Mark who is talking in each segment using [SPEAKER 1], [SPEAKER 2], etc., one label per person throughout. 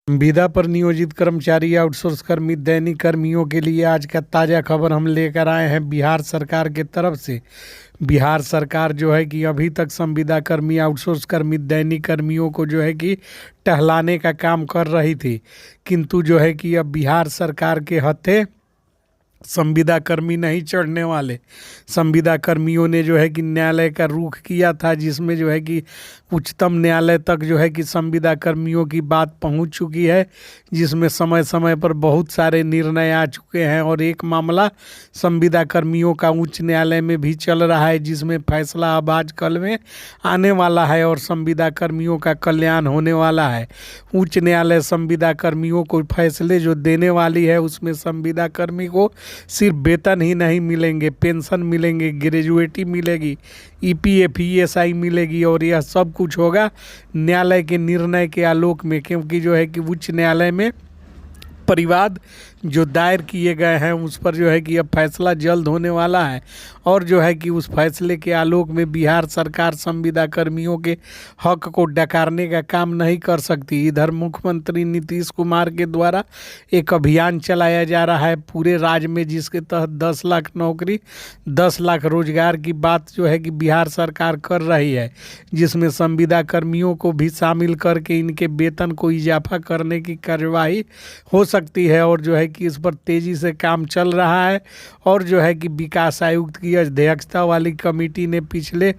[SPEAKER 1] संविदा पर नियोजित कर्मचारी आउटसोर्स कर्मी दैनिक कर्मियों के लिए आज का ताज़ा खबर हम लेकर आए हैं बिहार सरकार के तरफ से। बिहार सरकार जो है कि अभी तक संविदा कर्मी आउटसोर्स कर्मी दैनिक कर्मियों को जो है कि टहलाने का काम कर रही थी, किंतु जो है कि अब बिहार सरकार के हत्थे संविदा कर्मी नहीं चढ़ने वाले। संविदा कर्मियों ने जो है कि न्यायालय का रुख किया था, जिसमें जो है कि उच्चतम न्यायालय तक जो है कि संविदा कर्मियों की बात पहुंच चुकी है, जिसमें समय समय पर बहुत सारे निर्णय आ चुके हैं और एक मामला संविदा कर्मियों का उच्च न्यायालय में भी चल रहा है, जिसमें फैसला अब आज कल में आने वाला है और संविदा कर्मियों का कल्याण होने वाला है। उच्च न्यायालय संविदा कर्मियों को फैसले जो देने वाली है, उसमें संविदा कर्मी को सिर्फ वेतन ही नहीं मिलेंगे, पेंशन मिलेंगे, ग्रेजुएटी मिलेगी, ईपीएफ ईएसआई मिलेगी और यह सब कुछ होगा न्यायालय के निर्णय के आलोक में, क्योंकि जो है कि उच्च न्यायालय में परिवाद जो दायर किए गए हैं उस पर जो है कि अब फैसला जल्द होने वाला है और जो है कि उस फैसले के आलोक में बिहार सरकार संविदा कर्मियों के हक को डकारने का काम नहीं कर सकती। इधर मुख्यमंत्री नीतीश कुमार के द्वारा एक अभियान चलाया जा रहा है पूरे राज्य में, जिसके तहत 10 लाख नौकरी 10 लाख रोजगार की बात जो है कि बिहार सरकार कर रही है, जिसमें संविदा कर्मियों को भी शामिल करके इनके वेतन को इजाफा करने की कार्यवाही हो सकती है और जो है कि इस पर तेज़ी से काम चल रहा है। और जो है कि विकास आयुक्त की अध्यक्षता वाली कमेटी ने पिछले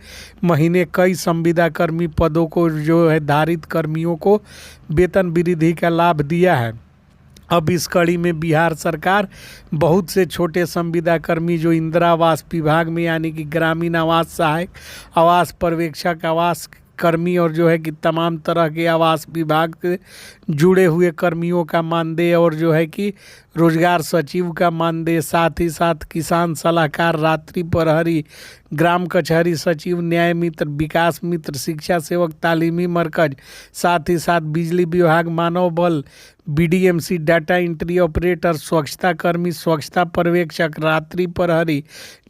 [SPEAKER 1] महीने कई संविदा कर्मी पदों को जो है धारित कर्मियों को वेतन वृद्धि का लाभ दिया है। अब इस कड़ी में बिहार सरकार बहुत से छोटे संविदा कर्मी जो इंदिरा आवास विभाग में यानी कि ग्रामीण आवास सहायक, आवास पर्यवेक्षक, आवास कर्मी और जो है कि तमाम तरह के आवास विभाग से जुड़े हुए कर्मियों का मानदेय और जो है कि रोजगार सचिव का मानदेय, साथ ही साथ किसान सलाहकार, रात्रि प्रहरी, ग्राम कचहरी सचिव, न्याय मित्र, विकास मित्र, शिक्षा सेवक, तालीमी मरकज, साथ ही साथ बिजली विभाग, मानव बल, बीडीएमसी, डाटा एंट्री ऑपरेटर, स्वच्छता कर्मी, स्वच्छता पर्यवेक्षक, रात्रि प्रहरी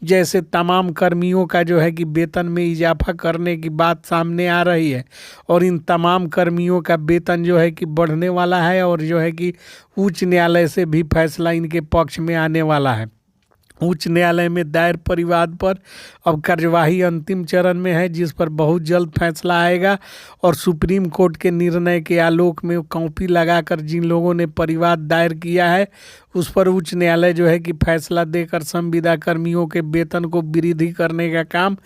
[SPEAKER 1] जैसे तमाम कर्मियों का जो है कि वेतन में इजाफा करने की बात सामने आ रही है और इन तमाम कर्मियों का वेतन जो है कि बढ़ने वाला है और जो है कि उच्च न्यायालय से भी फैसला इनके पक्ष में आने वाला है। उच्च न्यायालय में दायर परिवाद पर अब कार्यवाही अंतिम चरण में है, जिस पर बहुत जल्द फैसला आएगा और सुप्रीम कोर्ट के निर्णय के आलोक में कॉपी लगाकर जिन लोगों ने परिवाद दायर किया है उस पर उच्च न्यायालय जो है कि फैसला देकर संविदा कर्मियों के वेतन को वृद्धि करने का काम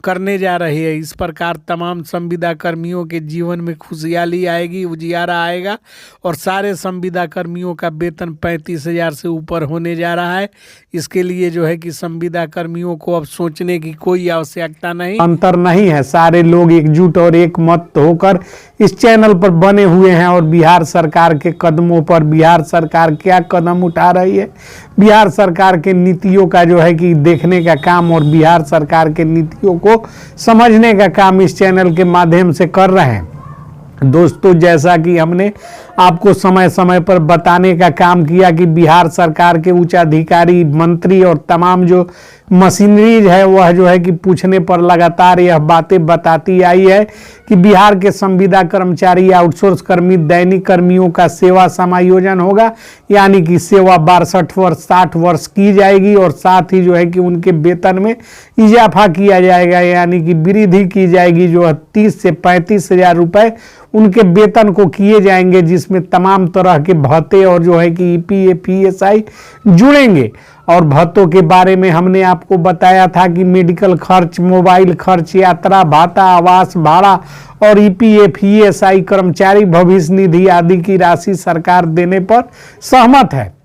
[SPEAKER 1] करने जा रही है। इस प्रकार तमाम संविदा कर्मियों के जीवन में खुशहाली आएगी, उजियारा आएगा और सारे संविदा कर्मियों का वेतन 35,000 से ऊपर होने जा रहा है। इसके लिए जो है कि संविदा कर्मियों को अब सोचने की कोई आवश्यकता नहीं,
[SPEAKER 2] अंतर नहीं है। सारे लोग एकजुट और एक मत होकर इस चैनल पर बने हुए हैं और बिहार सरकार के कदमों पर बिहार सरकार क्या कदम उठा रही है, बिहार सरकार के नीतियों का जो है कि देखने का काम और बिहार सरकार के नीतियों को समझने का काम इस चैनल के माध्यम से कर रहे हैं। दोस्तों, जैसा कि हमने आपको समय समय पर बताने का काम किया कि बिहार सरकार के उच्च अधिकारी, मंत्री और तमाम जो मशीनरीज है वह जो है कि पूछने पर लगातार यह बातें बताती आई है कि बिहार के संविदा कर्मचारी आउटसोर्स कर्मी दैनिक कर्मियों का सेवा समायोजन होगा, यानी कि सेवा 62 वर्ष 60 वर्ष की जाएगी और साथ ही जो है कि उनके वेतन में इजाफा किया जाएगा, यानी कि वृद्धि की जाएगी जो 30 से 35,000 रुपये उनके वेतन को किए जाएंगे, जिसमें तमाम तरह के भत्ते और जो है कि ईपीएफ ईएसआई जुड़ेंगे। और भत्तों के बारे में हमने आपको बताया था कि मेडिकल खर्च, मोबाइल खर्च, यात्रा भाता, आवास भाड़ा और ईपीएफ ईएसआई, कर्मचारी भविष्य निधि आदि की राशि सरकार देने पर सहमत है।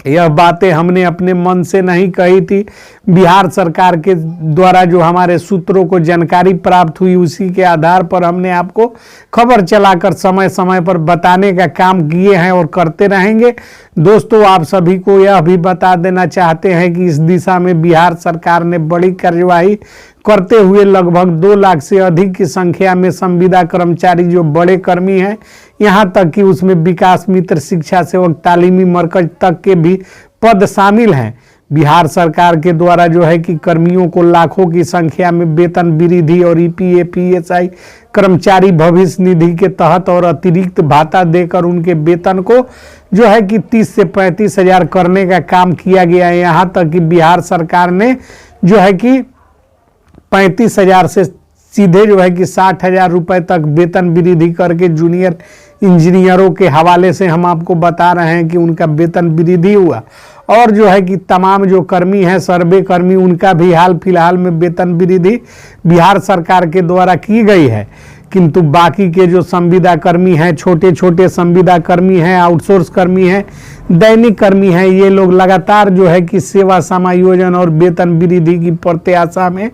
[SPEAKER 2] यह बातें हमने अपने मन से नहीं कही थी, बिहार सरकार के द्वारा जो हमारे सूत्रों को जानकारी प्राप्त हुई उसी के आधार पर हमने आपको खबर चलाकर समय समय पर बताने का काम किए हैं और करते रहेंगे। दोस्तों, आप सभी को यह भी बता देना चाहते हैं कि इस दिशा में बिहार सरकार ने बड़ी कार्यवाही करते हुए लगभग 2 लाख से अधिक की संख्या में संविदा कर्मचारी जो बड़े कर्मी हैं, यहाँ तक कि उसमें विकास मित्र, शिक्षा सेवक, तालीमी मरकज तक के भी पद शामिल हैं, बिहार सरकार के द्वारा जो है कि कर्मियों को लाखों की संख्या में वेतन वृद्धि और ईपीएफ ईएसआई कर्मचारी भविष्य निधि के तहत और अतिरिक्त भाता देकर उनके वेतन को जो है कि 30 से 35 हजार करने का काम किया गया है। यहाँ तक कि बिहार सरकार ने जो है कि 35 हजार से सीधे जो है कि 60 हजार रुपए तक वेतन वृद्धि करके जूनियर इंजीनियरों के हवाले से हम आपको बता रहे हैं कि उनका वेतन वृद्धि हुआ। और जो है कि तमाम जो कर्मी हैं सर्वे कर्मी उनका भी हाल फिलहाल में वेतन वृद्धि बिहार सरकार के द्वारा की गई है। किंतु बाकी के जो संविदा कर्मी हैं, छोटे छोटे संविदा कर्मी हैं, आउटसोर्स कर्मी हैं, दैनिक कर्मी हैं, ये लोग लगातार जो है कि सेवा समायोजन और वेतन वृद्धि की प्रत्याशा में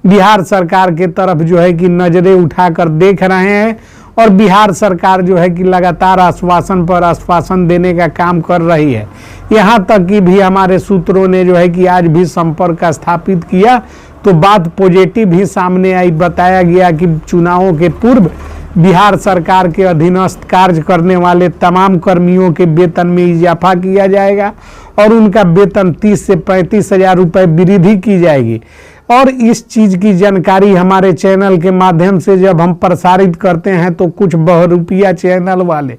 [SPEAKER 2] बिहार सरकार के तरफ जो है कि नजरें उठाकर देख रहे हैं। और बिहार सरकार जो है कि लगातार आश्वासन पर आश्वासन देने का काम कर रही है। यहाँ तक कि भी हमारे सूत्रों ने जो है कि आज भी संपर्क स्थापित किया तो बात पॉजिटिव ही सामने आई। बताया गया कि चुनावों के पूर्व बिहार सरकार के अधीनस्थ कार्य करने वाले तमाम कर्मियों के वेतन में इजाफा किया जाएगा और उनका वेतन 30 से 35 हजार रुपये वृद्धि की जाएगी। और इस चीज़ की जानकारी हमारे चैनल के माध्यम से जब हम प्रसारित करते हैं तो कुछ बहुरूपिया चैनल वाले